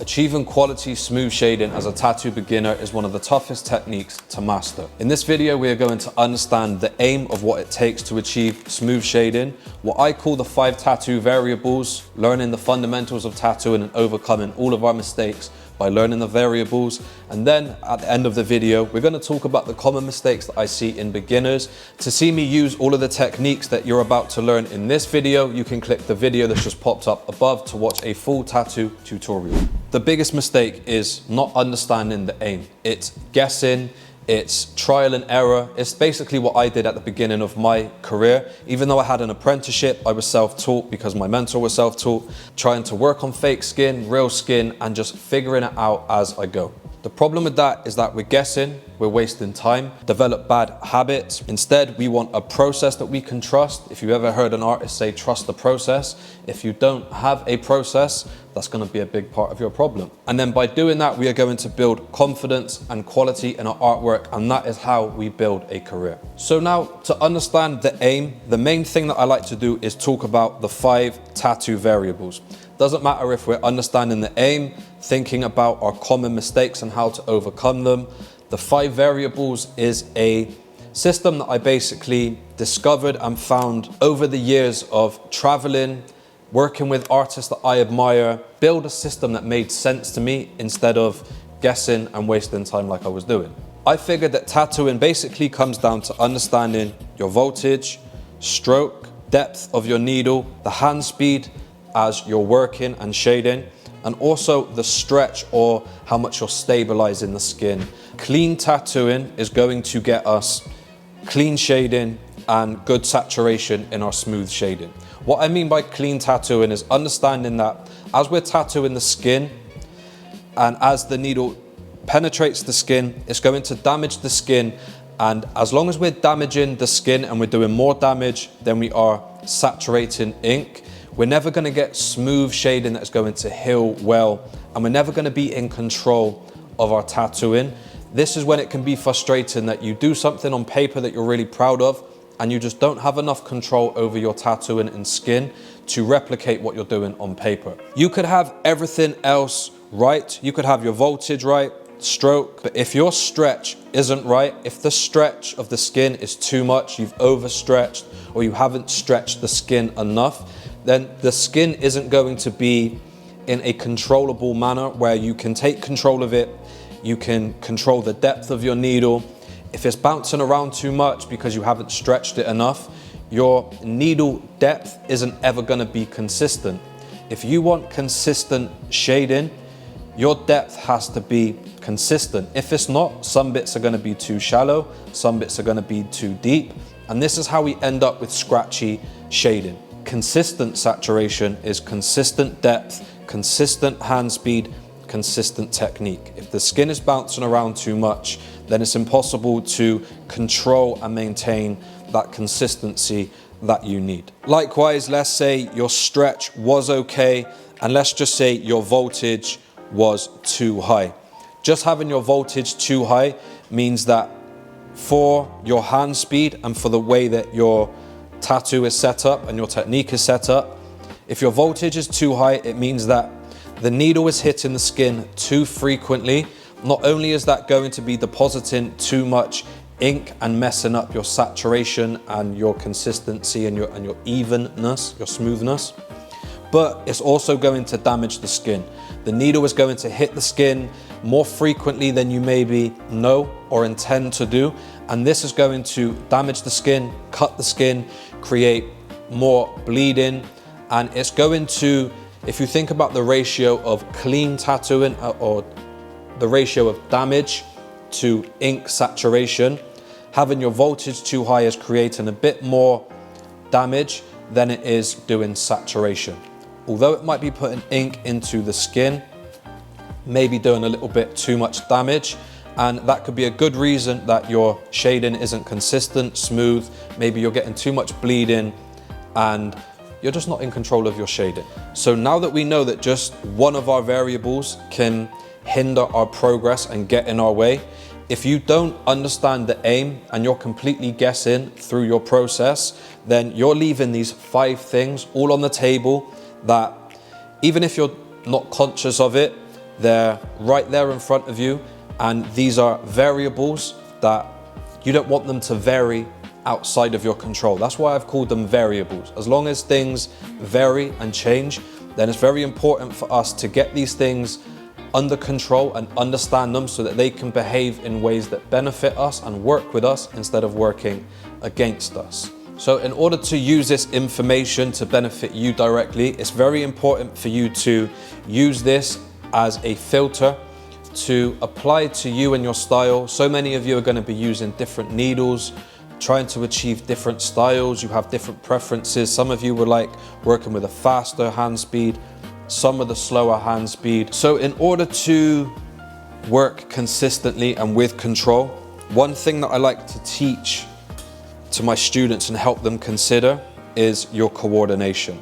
Achieving quality smooth shading as a tattoo beginner is one of the toughest techniques to master. In this video, we are going to understand the aim of what it takes to achieve smooth shading, what I call the 5 tattoo variables, learning the fundamentals of tattooing and overcoming all of our mistakes by learning the variables. And then at the end of the video, we're going to talk about the common mistakes that I see in beginners. To see me use all of the techniques that you're about to learn in this video, you can click the video that's just popped up above to watch a full tattoo tutorial. The biggest mistake is not understanding the aim. It's guessing, it's trial and error. It's basically what I did at the beginning of my career. Even though I had an apprenticeship, I was self-taught because my mentor was self-taught, trying to work on fake skin, real skin, and just figuring it out as I go. The problem with that is that we're guessing, we're wasting time, develop bad habits. Instead, we want a process that we can trust. If you ever heard an artist say, trust the process, if you don't have a process, that's going to be a big part of your problem. And then by doing that, we are going to build confidence and quality in our artwork, and that is how we build a career. So now, to understand the aim, the main thing that I like to do is talk about the 5 tattoo variables. Doesn't matter if we're understanding the aim, thinking about our common mistakes and how to overcome them. The 5 variables is a system that I basically discovered and found over the years of traveling, working with artists that I admire, build a system that made sense to me instead of guessing and wasting time like I was doing. I figured that tattooing basically comes down to understanding your voltage, stroke, depth of your needle, the hand speed as you're working and shading, and also the stretch or how much you're stabilizing the skin. Clean tattooing is going to get us clean shading and good saturation in our smooth shading. What I mean by clean tattooing is understanding that as we're tattooing the skin and as the needle penetrates the skin, it's going to damage the skin. And as long as we're damaging the skin and we're doing more damage than we are saturating ink, we're never going to get smooth shading that's going to heal well, and we're never going to be in control of our tattooing. This is when it can be frustrating that you do something on paper that you're really proud of and you just don't have enough control over your tattooing and skin to replicate what you're doing on paper. You could have everything else right. You could have your voltage right, stroke, but if your stretch isn't right, if the stretch of the skin is too much, you've overstretched or you haven't stretched the skin enough, then the skin isn't going to be in a controllable manner where you can take control of it, you can control the depth of your needle. If it's bouncing around too much because you haven't stretched it enough, your needle depth isn't ever going to be consistent. If you want consistent shading, your depth has to be consistent. If it's not, some bits are going to be too shallow, some bits are going to be too deep, and this is how we end up with scratchy shading. Consistent saturation is consistent depth, consistent hand speed, consistent technique. If the skin is bouncing around too much, then it's impossible to control and maintain that consistency that you need. Likewise, let's say your stretch was okay, and let's just say your voltage was too high. Just having your voltage too high means that for your hand speed and for the way that your tattoo is set up and your technique is set up, if your voltage is too high, it means that the needle is hitting the skin too frequently. Not only is that going to be depositing too much ink and messing up your saturation and your consistency and your evenness, your smoothness, but it's also going to damage the skin. The needle is going to hit the skin more frequently than you maybe know or intend to do, and this is going to damage the skin, cut the skin, create more bleeding, and it's going to, if you think about the ratio of clean tattooing or the ratio of damage to ink saturation, having your voltage too high is creating a bit more damage than it is doing saturation. Although it might be putting ink into the skin, maybe doing a little bit too much damage, and that could be a good reason that your shading isn't consistent, smooth. Maybe you're getting too much bleeding and you're just not in control of your shading. So now that we know that just one of our variables can hinder our progress and get in our way, if you don't understand the aim and you're completely guessing through your process, then you're leaving these 5 things all on the table that even if you're not conscious of it, They're right there in front of you, and these are variables that you don't want them to vary outside of your control. That's why I've called them variables. As long as things vary and change, then it's very important for us to get these things under control and understand them so that they can behave in ways that benefit us and work with us instead of working against us. So in order to use this information to benefit you directly, it's very important for you to use this as a filter to apply to you and your style. So many of you are going to be using different needles, trying to achieve different styles. You have different preferences. Some of you would like working with a faster hand speed, some with a slower hand speed. So in order to work consistently and with control, one thing that I like to teach to my students and help them consider is your coordination.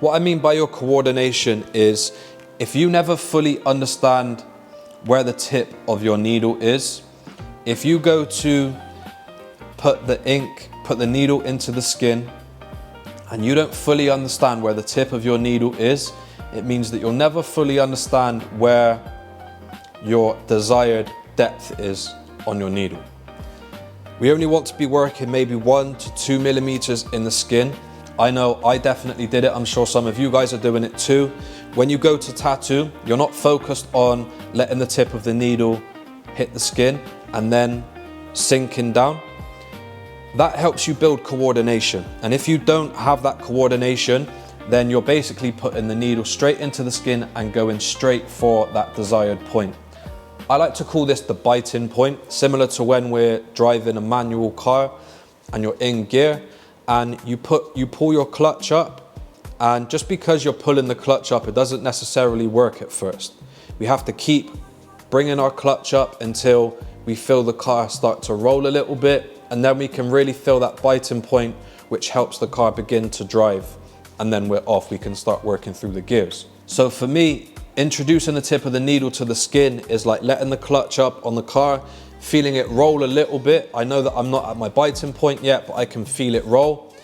What I mean by your coordination is if you never fully understand where the tip of your needle is, if you go to put the needle into the skin and you don't fully understand where the tip of your needle is, it means that you'll never fully understand where your desired depth is on your needle. We only want to be working maybe 1 to 2 millimeters in the skin. I know I definitely did it. I'm sure some of you guys are doing it too. When you go to tattoo, you're not focused on letting the tip of the needle hit the skin and then sinking down. That helps you build coordination. And if you don't have that coordination, then you're basically putting the needle straight into the skin and going straight for that desired point. I like to call this the bite-in point, similar to when we're driving a manual car and you're in gear and you pull your clutch up, and just because you're pulling the clutch up, it doesn't necessarily work at first. We have to keep bringing our clutch up until we feel the car start to roll a little bit, and then we can really feel that bite-in point, which helps the car begin to drive. And then we're off, we can start working through the gears. So for me, introducing the tip of the needle to the skin is like letting the clutch up on the car, feeling it roll a little bit. I know that I'm not at my biting point yet, but I can feel it roll.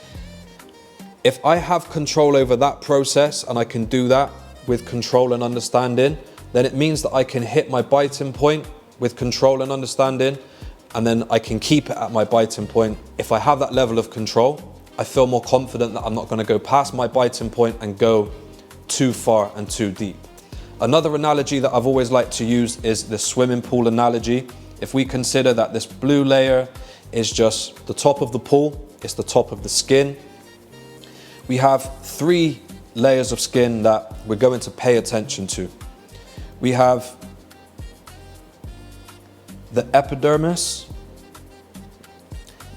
If I have control over that process and I can do that with control and understanding, then it means that I can hit my biting point with control and understanding, and then I can keep it at my biting point. If I have that level of control, I feel more confident that I'm not going to go past my biting point and go too far and too deep. Another analogy that I've always liked to use is the swimming pool analogy. If we consider that this blue layer is just the top of the pool, it's the top of the skin. We have 3 layers of skin that we're going to pay attention to. We have the epidermis.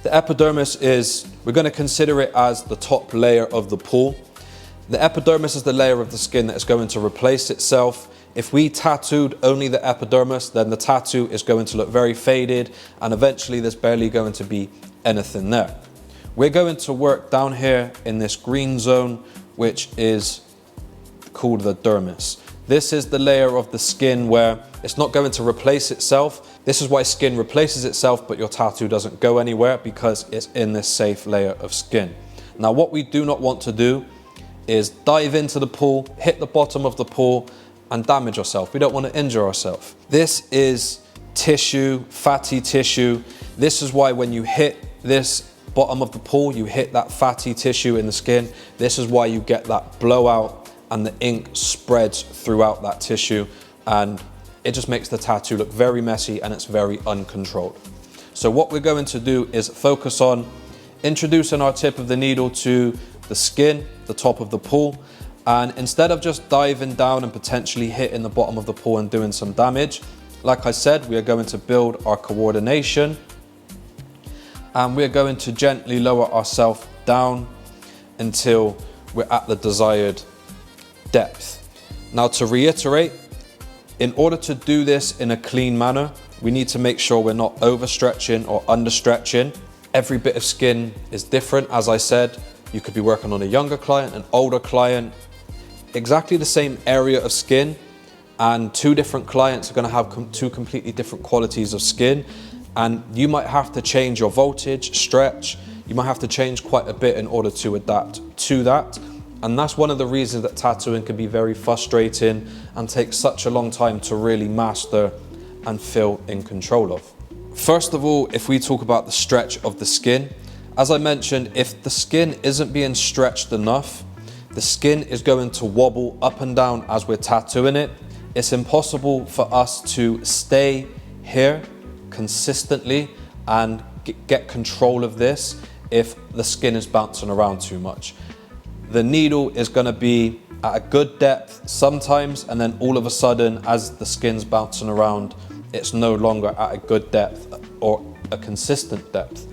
The epidermis is, we're going to consider it as the top layer of the pool. The epidermis is the layer of the skin that is going to replace itself. If we tattooed only the epidermis, then the tattoo is going to look very faded and eventually there's barely going to be anything there. We're going to work down here in this green zone, which is called the dermis. This is the layer of the skin where it's not going to replace itself. This is why skin replaces itself, but your tattoo doesn't go anywhere because it's in this safe layer of skin. Now, what we do not want to do is dive into the pool, hit the bottom of the pool, and damage ourselves. We don't want to injure ourselves. This is tissue, fatty tissue. This is why when you hit this bottom of the pool, you hit that fatty tissue in the skin. This is why you get that blowout and the ink spreads throughout that tissue, and it just makes the tattoo look very messy and it's very uncontrolled. So what we're going to do is focus on introducing our tip of the needle to the skin, the top of the pool, and instead of just diving down and potentially hitting the bottom of the pool and doing some damage, like I said, we are going to build our coordination and we're going to gently lower ourselves down until we're at the desired depth. Now, to reiterate, in order to do this in a clean manner, we need to make sure we're not overstretching or understretching. Every bit of skin is different. As I said, you could be working on a younger client, an older client, exactly the same area of skin, and 2 different clients are going to have 2 completely different qualities of skin, and you might have to change your voltage, stretch. You might have to change quite a bit in order to adapt to that. And that's one of the reasons that tattooing can be very frustrating and take such a long time to really master and feel in control of. First of all, if we talk about the stretch of the skin, as I mentioned, if the skin isn't being stretched enough, the skin is going to wobble up and down as we're tattooing it. It's impossible for us to stay here consistently and get control of this if the skin is bouncing around too much. The needle is going to be at a good depth sometimes, and then all of a sudden, as the skin's bouncing around, it's no longer at a good depth or a consistent depth.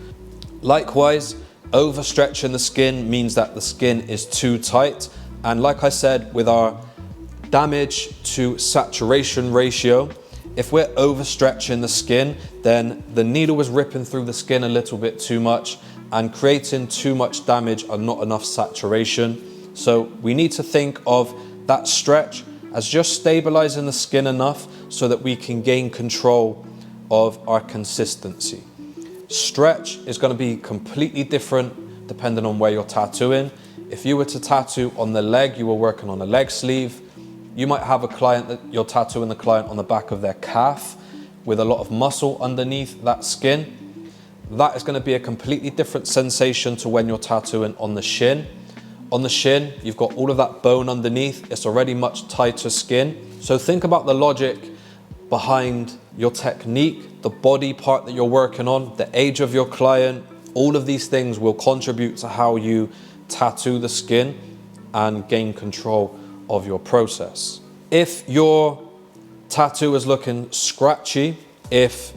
Likewise, overstretching the skin means that the skin is too tight, and like I said, with our damage to saturation ratio, if we're overstretching the skin, then the needle is ripping through the skin a little bit too much and creating too much damage and not enough saturation. So we need to think of that stretch as just stabilizing the skin enough so that we can gain control of our consistency. Stretch is going to be completely different depending on where you're tattooing. If you were to tattoo on the leg, you were working on a leg sleeve, you might have a client that you're tattooing the client on the back of their calf with a lot of muscle underneath that skin. That is going to be a completely different sensation to when you're tattooing on the shin. On the shin, you've got all of that bone underneath. It's already much tighter skin. So think about the logic behind your technique, the body part that you're working on, the age of your client. All of these things will contribute to how you tattoo the skin and gain control of your process. If your tattoo is looking scratchy, if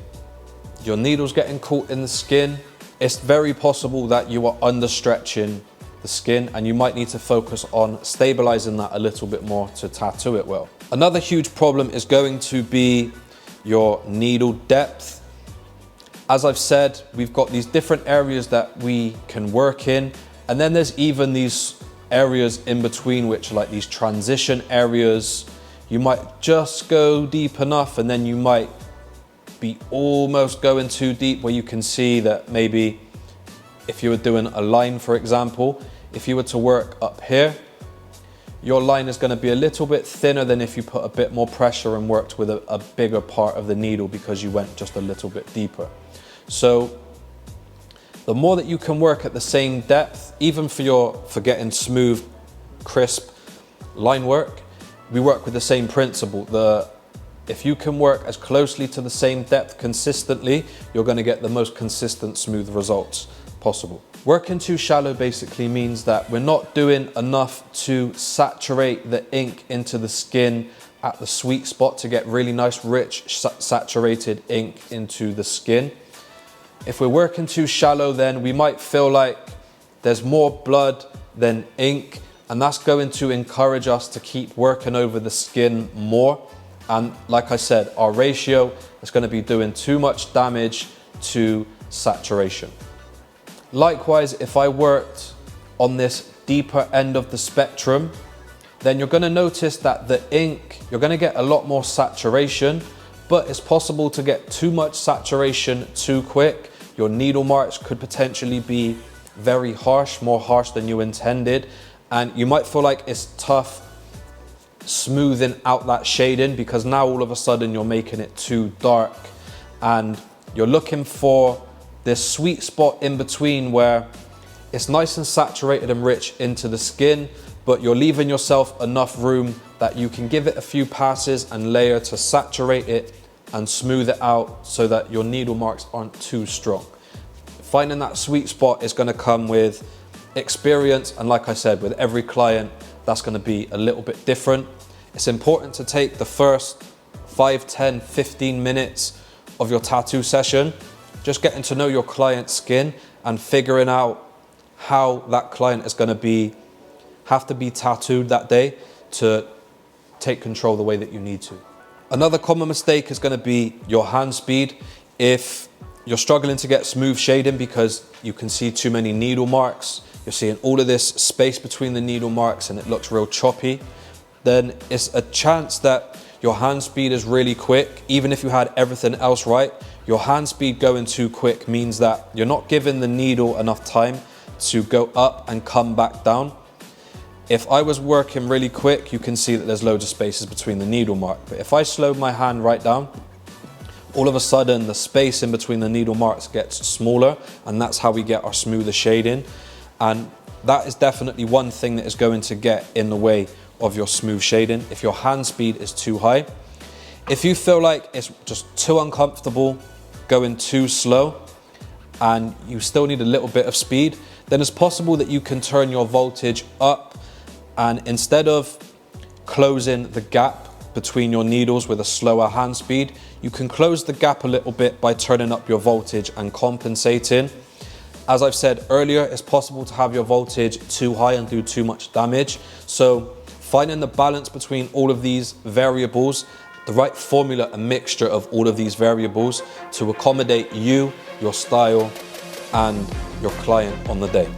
your needle's getting caught in the skin, it's very possible that you are understretching the skin, and you might need to focus on stabilizing that a little bit more to tattoo it well. Another huge problem is going to be your needle depth. As I've said, we've got these different areas that we can work in, and then there's even these areas in between, which are like these transition areas. You might just go deep enough, and then you might be almost going too deep, where you can see that maybe if you were doing a line, for example, if you were to work up here, your line is going to be a little bit thinner than if you put a bit more pressure and worked with a bigger part of the needle, because you went just a little bit deeper. So the more that you can work at the same depth, even for getting smooth, crisp line work, we work with the same principle. If you can work as closely to the same depth consistently, you're going to get the most consistent, smooth results possible. Working too shallow basically means that we're not doing enough to saturate the ink into the skin at the sweet spot to get really nice, rich, saturated ink into the skin. If we're working too shallow, then we might feel like there's more blood than ink, and that's going to encourage us to keep working over the skin more. And like I said, our ratio is going to be doing too much damage to saturation. Likewise, if I worked on this deeper end of the spectrum, then you're going to notice that the ink, you're going to get a lot more saturation, but it's possible to get too much saturation too quick. Your needle marks could potentially be very harsh, more harsh than you intended, and you might feel like it's tough smoothing out that shading, because now all of a sudden you're making it too dark, and you're looking for this sweet spot in between where it's nice and saturated and rich into the skin, but you're leaving yourself enough room that you can give it a few passes and layer to saturate it and smooth it out so that your needle marks aren't too strong. Finding that sweet spot is going to come with experience, and like I said, with every client that's going to be a little bit different. It's important to take the first 5, 10, 15 minutes of your tattoo session just getting to know your client's skin and figuring out how that client is going to have to be tattooed that day to take control the way that you need to. Another common mistake is going to be your hand speed. If you're struggling to get smooth shading because you can see too many needle marks, you're seeing all of this space between the needle marks and it looks real choppy, then it's a chance that your hand speed is really quick. Even if you had everything else right, your hand speed going too quick means that you're not giving the needle enough time to go up and come back down. If I was working really quick, you can see that there's loads of spaces between the needle mark. But if I slow my hand right down, all of a sudden the space in between the needle marks gets smaller, and that's how we get our smoother shading. And that is definitely one thing that is going to get in the way of your smooth shading if your hand speed is too high. If you feel like it's just too uncomfortable going too slow and you still need a little bit of speed, then it's possible that you can turn your voltage up, and instead of closing the gap between your needles with a slower hand speed, you can close the gap a little bit by turning up your voltage and compensating. As I've said earlier, it's possible to have your voltage too high and do too much damage. So finding the balance between all of these variables, the right formula, a mixture of all of these variables to accommodate you, your style, and your client on the day.